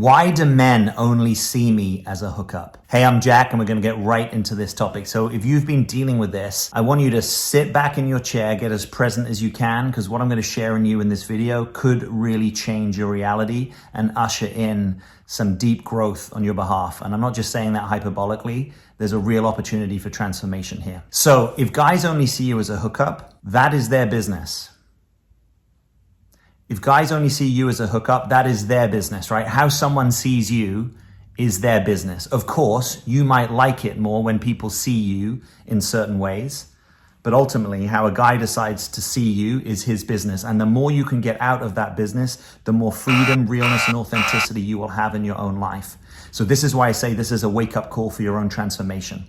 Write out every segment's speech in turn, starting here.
Why do men only see me as a hookup? Hey, I'm Jack, and we're going to get right into this topic. So if you've been dealing with this, I want you to sit back in your chair, get as present as you can, because what I'm going to share in you in this video could really change your reality and usher in some deep growth on your behalf. And I'm not just saying that hyperbolically. There's a real opportunity for transformation here. So if guys only see you as a hookup, that is their business. If guys only see you as a hookup, that is their business, right? How someone sees you is their business. Of course, you might like it more when people see you in certain ways, but ultimately how a guy decides to see you is his business. And the more you can get out of that business, the more freedom, realness, and authenticity you will have in your own life. So this is why I say this is a wake-up call for your own transformation.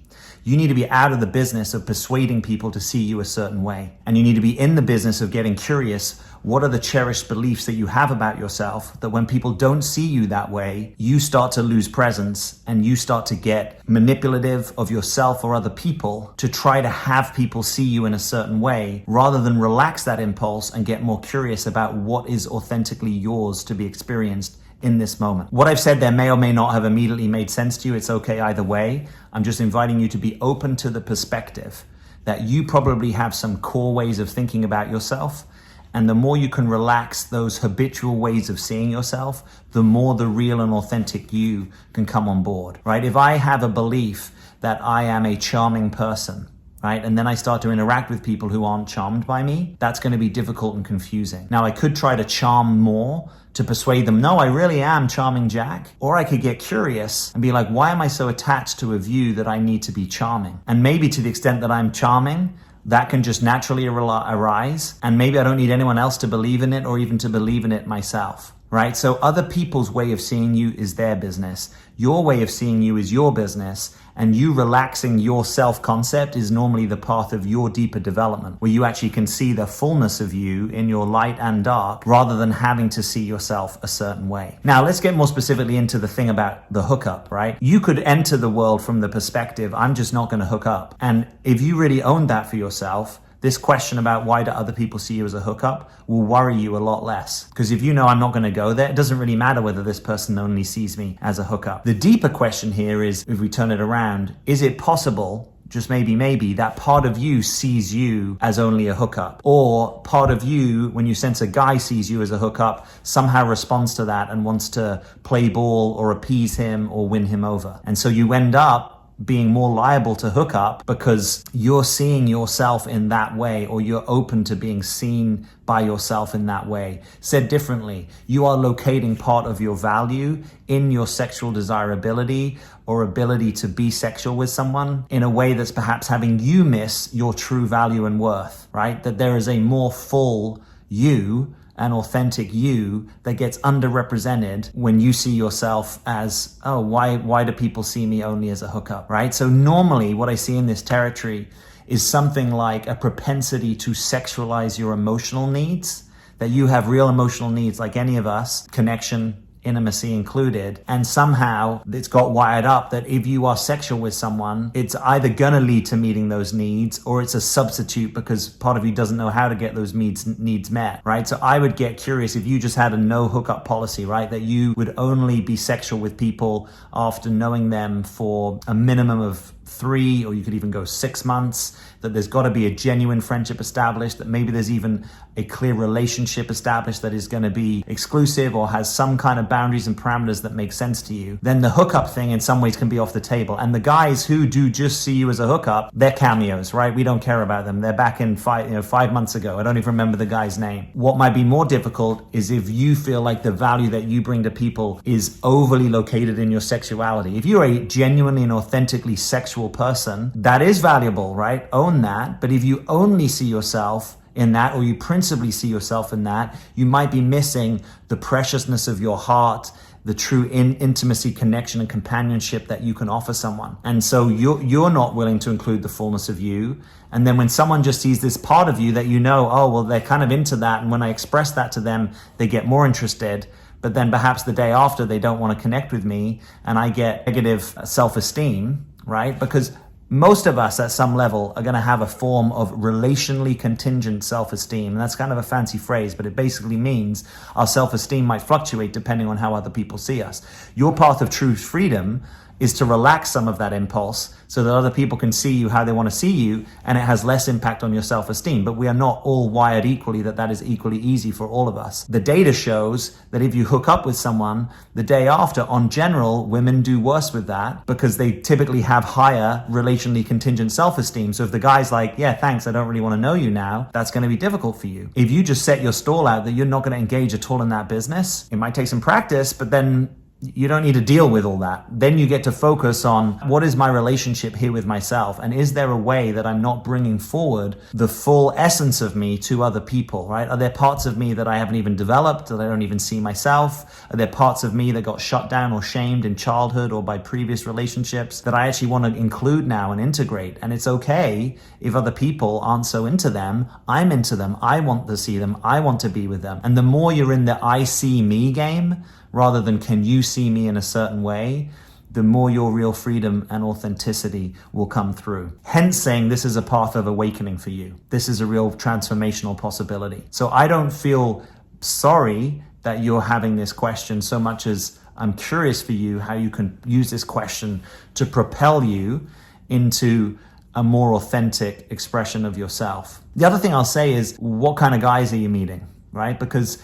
You need to be out of the business of persuading people to see you a certain way. And you need to be in the business of getting curious. What are the cherished beliefs that you have about yourself that when people don't see you that way, you start to lose presence and you start to get manipulative of yourself or other people to try to have people see you in a certain way rather than relax that impulse and get more curious about what is authentically yours to be experienced in this moment. What I've said there may or may not have immediately made sense to you. It's okay either way. I'm just inviting you to be open to the perspective that you probably have some core ways of thinking about yourself. And the more you can relax those habitual ways of seeing yourself, the more the real and authentic you can come on board, right? If I have a belief that I am a charming person, right? And then I start to interact with people who aren't charmed by me, that's going to be difficult and confusing. Now, I could try to charm more to persuade them, no, I really am charming Jack. Or I could get curious and be like, why am I so attached to a view that I need to be charming? And maybe to the extent that I'm charming, that can just naturally arise. And maybe I don't need anyone else to believe in it or even to believe in it myself, right? So other people's way of seeing you is their business. Your way of seeing you is your business. And you relaxing your self-concept is normally the path of your deeper development, where you actually can see the fullness of you in your light and dark, rather than having to see yourself a certain way. Now, let's get more specifically into the thing about the hookup, right? You could enter the world from the perspective, I'm just not going to hook up. And if you really own that for yourself, this question about why do other people see you as a hookup will worry you a lot less. Because if you know I'm not going to go there, it doesn't really matter whether this person only sees me as a hookup. The deeper question here is, if we turn it around, is it possible, just maybe, that part of you sees you as only a hookup? Or part of you, when you sense a guy sees you as a hookup, somehow responds to that and wants to play ball or appease him or win him over. And so you end up being more liable to hook up because you're seeing yourself in that way, or you're open to being seen by yourself in that way. Said differently, you are locating part of your value in your sexual desirability or ability to be sexual with someone in a way that's perhaps having you miss your true value and worth, right? That there is a more full you, an authentic you, that gets underrepresented when you see yourself as, oh, why do people see me only as a hookup, right? So normally what I see in this territory is something like a propensity to sexualize your emotional needs, that you have real emotional needs like any of us, connection, intimacy included, and somehow it's got wired up that if you are sexual with someone, it's either gonna lead to meeting those needs or it's a substitute because part of you doesn't know how to get those needs met, right? So I would get curious if you just had a no hookup policy, right? That you would only be sexual with people after knowing them for a minimum of 3, or you could even go 6 months, that there's got to be a genuine friendship established, that maybe there's even a clear relationship established that is going to be exclusive or has some kind of boundaries and parameters that make sense to you, then the hookup thing in some ways can be off the table. And the guys who do just see you as a hookup, they're cameos, right? We don't care about them. They're back in 5 months ago. I don't even remember the guy's name. What might be more difficult is if you feel like the value that you bring to people is overly located in your sexuality. If you're a genuinely and authentically sexual person, that is valuable, right? Own that. But if you only see yourself in that, or you principally see yourself in that, you might be missing the preciousness of your heart, the true intimacy, connection, and companionship that you can offer someone. And so you're not willing to include the fullness of you. And then when someone just sees this part of you that you know, oh, well, they're kind of into that, and when I express that to them, they get more interested. But then perhaps the day after, they don't want to connect with me, and I get negative self-esteem, right? Because Most of us at some level are going to have a form of relationally contingent self-esteem. And that's kind of a fancy phrase, but it basically means our self-esteem might fluctuate depending on how other people see us. Your path of true freedom is to relax some of that impulse so that other people can see you how they want to see you, and it has less impact on your self-esteem. But we are not all wired equally that is equally easy for all of us. The data shows that if you hook up with someone the day after, on general, women do worse with that because they typically have higher relationally contingent self-esteem. So if the guy's like, yeah, thanks, I don't really want to know you now, that's going to be difficult for you. If you just set your stall out that you're not going to engage at all in that business, it might take some practice, but then you don't need to deal with all that. Then you get to focus on, what is my relationship here with myself? And is there a way that I'm not bringing forward the full essence of me to other people, right? Are there parts of me that I haven't even developed, that I don't even see myself? Are there parts of me that got shut down or shamed in childhood or by previous relationships that I actually want to include now and integrate? And it's okay if other people aren't so into them. I'm into them. I want to see them. I want to be with them. And the more you're in the I see me game, rather than can you see me in a certain way, the more your real freedom and authenticity will come through. Hence saying this is a path of awakening for you. This is a real transformational possibility. So I don't feel sorry that you're having this question so much as I'm curious for you how you can use this question to propel you into a more authentic expression of yourself. The other thing I'll say is, what kind of guys are you meeting, right? Because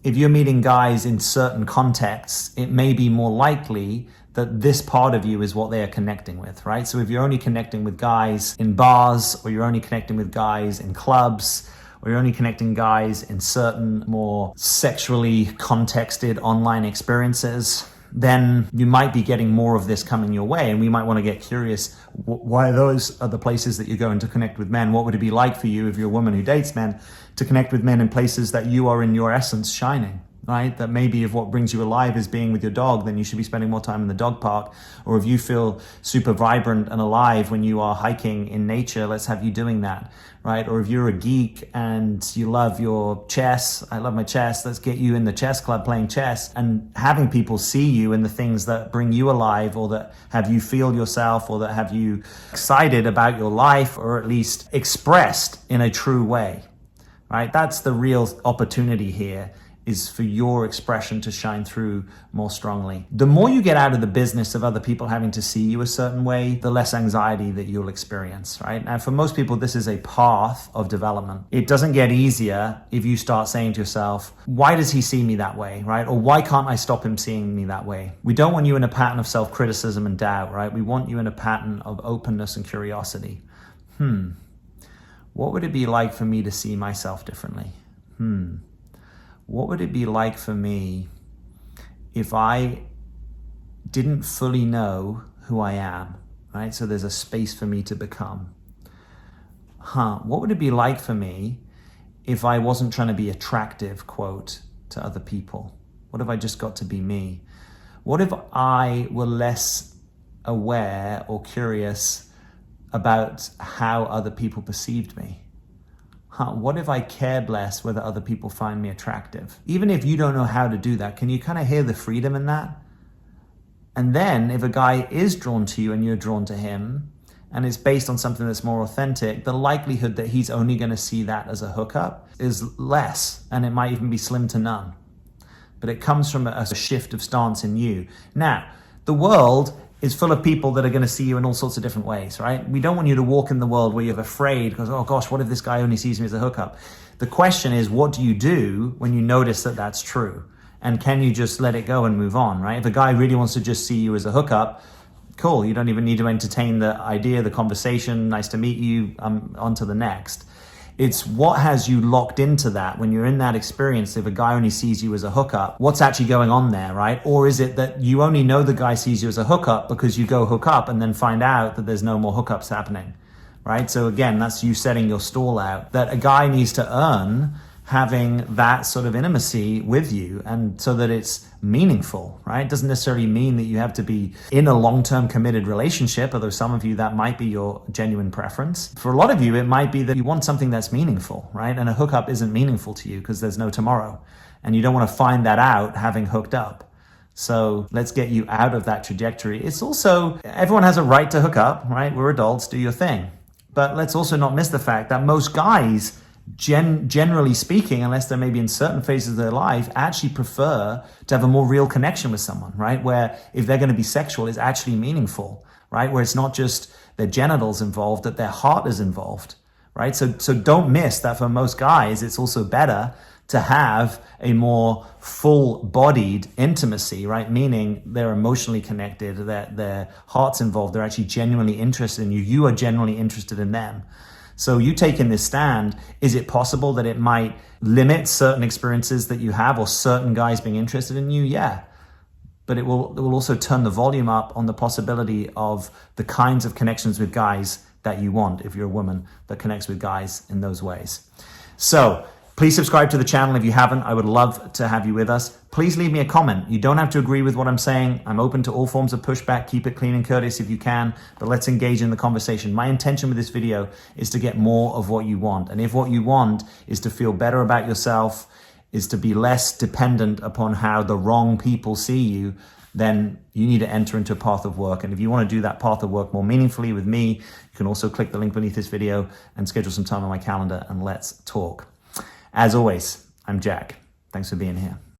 if you're meeting guys in certain contexts, it may be more likely that this part of you is what they are connecting with, right? So if you're only connecting with guys in bars, or you're only connecting with guys in clubs, or you're only connecting guys in certain more sexually contexted online experiences, then you might be getting more of this coming your way. And we might want to get curious, why those are the places that you're going to connect with men? What would it be like for you if you're a woman who dates men to connect with men in places that you are in your essence shining, right? That maybe if what brings you alive is being with your dog, then you should be spending more time in the dog park. Or if you feel super vibrant and alive when you are hiking in nature, let's have you doing that, right? Or if you're a geek and you love your chess, I love my chess, let's get you in the chess club playing chess, and having people see you in the things that bring you alive, or that have you feel yourself, or that have you excited about your life, or at least expressed in a true way, right? That's the real opportunity here, is for your expression to shine through more strongly. The more you get out of the business of other people having to see you a certain way, the less anxiety that you'll experience, right? Now, for most people, this is a path of development. It doesn't get easier if you start saying to yourself, why does he see me that way, right? Or why can't I stop him seeing me that way? We don't want you in a pattern of self-criticism and doubt, right? We want you in a pattern of openness and curiosity. What would it be like for me to see myself differently? What would it be like for me if I didn't fully know who I am, right? So there's a space for me to become. What would it be like for me if I wasn't trying to be attractive, quote, to other people? What if I just got to be me? What if I were less aware or curious about how other people perceived me? What if I cared less whether other people find me attractive? Even if you don't know how to do that, can you kind of hear the freedom in that? And then if a guy is drawn to you and you're drawn to him, and it's based on something that's more authentic, the likelihood that he's only going to see that as a hookup is less, and it might even be slim to none. But it comes from a shift of stance in you. Now, the world is full of people that are going to see you in all sorts of different ways, right? We don't want you to walk in the world where you're afraid because, oh gosh, what if this guy only sees me as a hookup? The question is, what do you do when you notice that that's true? And can you just let it go and move on, right? If a guy really wants to just see you as a hookup, cool. You don't even need to entertain the idea, the conversation. Nice to meet you. On to the next. It's what has you locked into that when you're in that experience. If a guy only sees you as a hookup, what's actually going on there, right? Or is it that you only know the guy sees you as a hookup because you go hook up and then find out that there's no more hookups happening, right? So again, that's you setting your stall out, that a guy needs to earn having that sort of intimacy with you, and so that it's meaningful, right? It doesn't necessarily mean that you have to be in a long-term committed relationship, although some of you that might be your genuine preference. For a lot of you, it might be that you want something that's meaningful, right? And a hookup isn't meaningful to you because there's no tomorrow, and you don't want to find that out having hooked up. So let's get you out of that trajectory. It's also, everyone has a right to hook up, right? We're adults, do your thing. But let's also not miss the fact that most guys, generally speaking, unless they're maybe in certain phases of their life, actually prefer to have a more real connection with someone, right? Where if they're going to be sexual, it's actually meaningful, right? Where it's not just their genitals involved, that their heart is involved, right? So don't miss that for most guys, it's also better to have a more full-bodied intimacy, right? Meaning they're emotionally connected, that their heart's involved, they're actually genuinely interested in you, you are genuinely interested in them. So you taking this stand, is it possible that it might limit certain experiences that you have or certain guys being interested in you? Yeah. But it will also turn the volume up on the possibility of the kinds of connections with guys that you want if you're a woman that connects with guys in those ways. So please subscribe to the channel if you haven't. I would love to have you with us. Please leave me a comment. You don't have to agree with what I'm saying. I'm open to all forms of pushback. Keep it clean and courteous if you can, but let's engage in the conversation. My intention with this video is to get more of what you want. And if what you want is to feel better about yourself, is to be less dependent upon how the wrong people see you, then you need to enter into a path of work. And if you want to do that path of work more meaningfully with me, you can also click the link beneath this video and schedule some time on my calendar and let's talk. As always, I'm Jack. Thanks for being here.